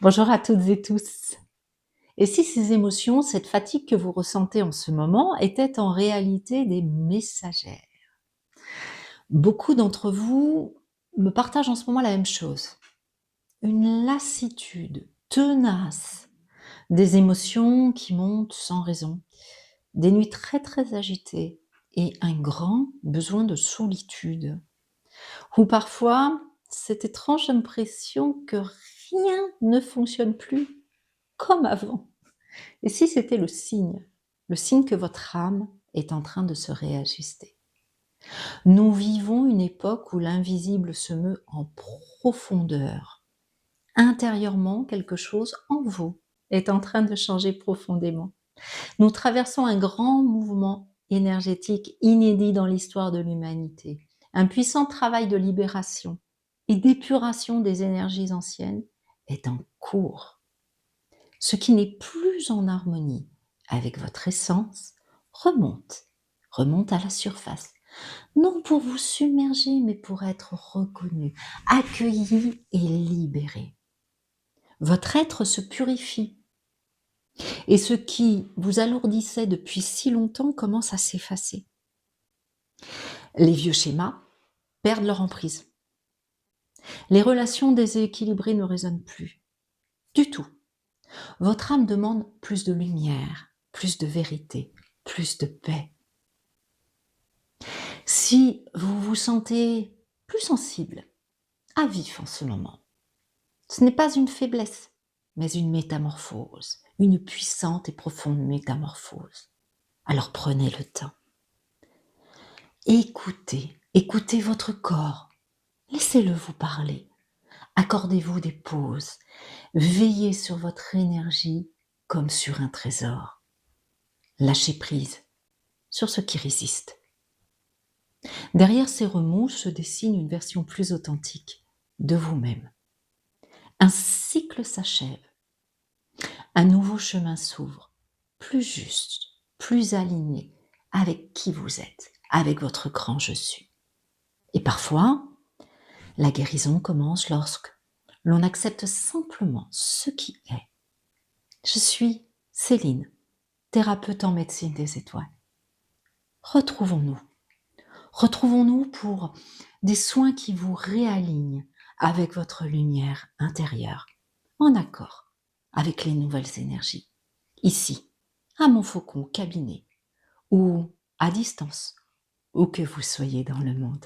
Bonjour à toutes et tous. Et si ces émotions, cette fatigue que vous ressentez en ce moment, étaient en réalité des messagères? Beaucoup d'entre vous me partagent en ce moment la même chose. Une lassitude tenace, des émotions qui montent sans raison, des nuits très très agitées et un grand besoin de solitude. Ou parfois, cette étrange impression que rien ne fonctionne plus comme avant. Et si c'était le signe que votre âme est en train de se réajuster? Nous vivons une époque où l'invisible se meut en profondeur. Intérieurement, quelque chose en vous est en train de changer profondément. Nous traversons un grand mouvement énergétique inédit dans l'histoire de l'humanité. Un puissant travail de libération et d'épuration des énergies anciennes est en cours. Ce qui n'est plus en harmonie avec votre essence remonte à la surface. Non pour vous submerger, mais pour être reconnu, accueilli et libéré. Votre être se purifie et ce qui vous alourdissait depuis si longtemps commence à s'effacer. Les vieux schémas perdent leur emprise. Les relations déséquilibrées ne résonnent plus du tout. Votre âme demande plus de lumière, plus de vérité, plus de paix. Si vous vous sentez plus sensible, à vif en ce moment, ce n'est pas une faiblesse, mais une métamorphose, une puissante et profonde métamorphose. Alors prenez le temps. Écoutez votre corps. Laissez-le vous parler. Accordez-vous des pauses. Veillez sur votre énergie comme sur un trésor. Lâchez prise sur ce qui résiste. Derrière ces remous se dessine une version plus authentique de vous-même. Un cycle s'achève, un nouveau chemin s'ouvre, plus juste, plus aligné avec qui vous êtes, avec votre grand je suis. Et parfois, la guérison commence lorsque l'on accepte simplement ce qui est. Je suis Céline, thérapeute en médecine des étoiles. Retrouvons-nous. Retrouvons-nous pour des soins qui vous réalignent avec votre lumière intérieure, en accord avec les nouvelles énergies. Ici, à Montfaucon cabinet, ou à distance, où que vous soyez dans le monde.